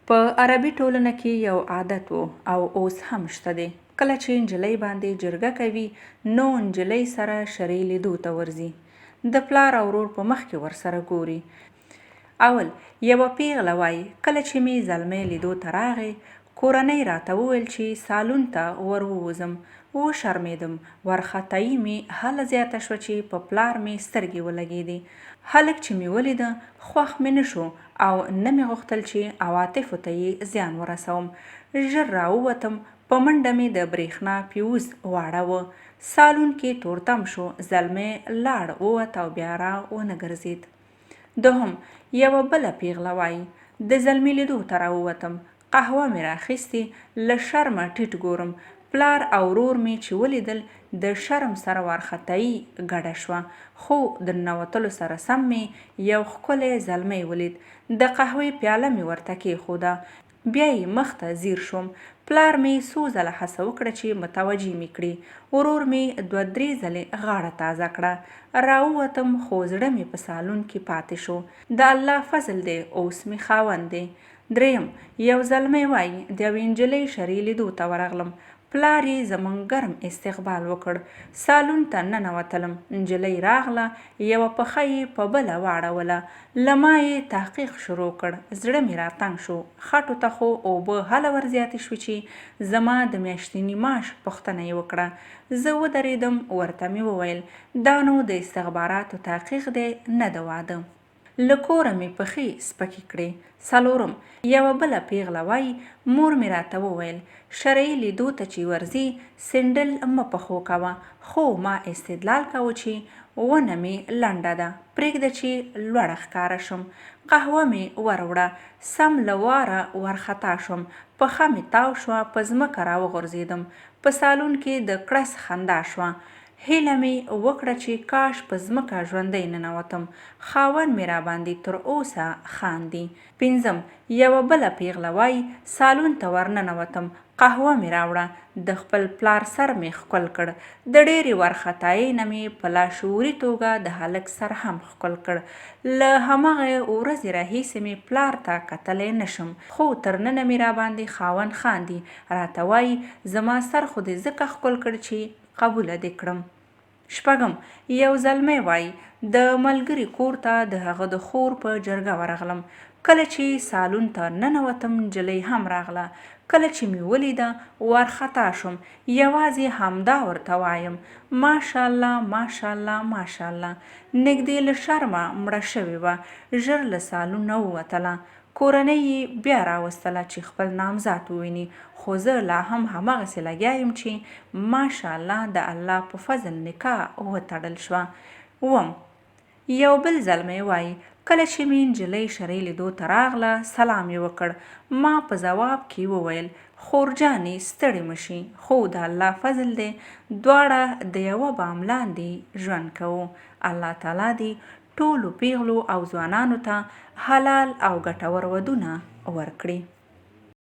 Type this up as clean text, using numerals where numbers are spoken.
په عربي ټولنه کې یو عادت و او اوس هم شته دی. کله چې نجلۍ باندې جرګه کوي نو نجلۍ سره شرعي لیدو ته ورځي. د پلار او ورور په مخ کې ورسره ګوري. اول یوه پیغله وایي کله چې مې زلمی لیدو ته راغی کورنۍ راته وویل چې سالون ته ور ووځم. وشرمېدم. وارخطایي مې هله زیاته شوه چې په پلار مې سترګې ولګېدې. هلک چې مې ولیده خوښ مې نه شو او نه مې غوښتل چې عواطفو ته یې زیان ورسوم. ژر راووتم. په منډه مې د برېښنا فیوز واړاوه. سالون کې تورتم شو. زلمی لاړ ووت او بیا را ونه ګرځېد. دوهم یوه بله پیغله وایي د زلمي لیدو ته راووتم. قهوه مې راخیستې. له شرمه ټیټ ګورم. پلار او ورور مې چې ولیدل د شرم سره وارخطایي ګډه شوه. خو د ننوتلو سره سم مې یو ښکلی زلمی ولید. د قهوې پیاله مې ورته کېښوده. بیا یې مخ ته ځیر شوم. پلار مې څو ځله هڅه وکړه چې متوجه مې کړي. ورور مې 2-3 ځلې غاړه تازه کړه. راووتم خو زړه مې په سالون کې پاتې شو. د الله فضل دی اوس مې خاوند دی. دریم یو زلمی وایي د یوې نجلۍ شرعي لیدو ته ورغلم. پلار یې زموږ ګرم استقبال وکړ. سالون ته ننوتلم. نجلۍ راغله. یوه پښه یې په بله واړوله. له ما یې تحقیق شروع کړ. زړه مې راتنګ شو. خټو ته خو اوبه هله ورزیاتې شوې چې زما د میاشتني معاش پوښتنه یې وکړه. زه ودرېدم. ورته مې وویل دا نو د استخباراتو تحقیق دی نه د واده. له کوره مې پښې سپکې کړې. څلورم یوه بله پیغله وایي مور مې راته وویل شرعي لیدو ته چې ورځي سنډل مه پښو کوه. خو ما استدلال کوه چې ونه مې لنډه ده پرېږده چې لوړه ښکاره شم. قهوه مې وروړه. سم له واره ورخطا شوم. پښه مې تاو شوه. په ځمکه راوغورځېدم. په سالون کې د کړس خندا شوه. هیله مې وکړه چې کاش په ځمکه ژوندی ننوتم. خاوند مې راباندې تر اوسه خاندي. پنځم یوه بله پیغله وایي سالون ته ورننوتم. قهوه مې راوړه. د خپل پلار سر مې ښکل کړ. د ډېرې وارخطایۍ نه مې په لاشعوري توګه د هلک سر هم ښکل کړ. له هماغې ورځې راهیسې مې پلار ته کتلی نه شم. خو تر ننه مې راباندې خاوند خاندي. راته وایي زما سر خو دې ځکه ښکل کړ چې قبوله دې کړم. شپږم یو زلمی وایي د ملګري کور ته د هغه د خور په جرګه ورغلم. کله چې سالون ته ننوتم نجلۍ هم راغله. کله چې مې ولیده وارخطا شوم. یوازې همدا ورته وایم ماشاءالله ماشاءالله ماشاءالله. نږدې له شرمه مړه شوې وه. ژر له سالون نه ووتله. کورنۍ یې بیا راوستله چې خپل نامزاد وویني. خو زه لا هم هماغسې لګیا یم چې ماشاءالله د الله په فضل نکاح وتړل شوه. اووم یو بل زلمی وایي کله چې مې نجلۍ شرعي لیدو ته راغله سلام یې وکړ. ما په ځواب کې وویل خور جانې ستړې مه شي خو د الله فضل دی دواړه د یوه بام لاندې ژوند کوو. الله تعالی دې ټولو پیغلو او ځوانانو ته حلال او ګټور ودونه ورکړي.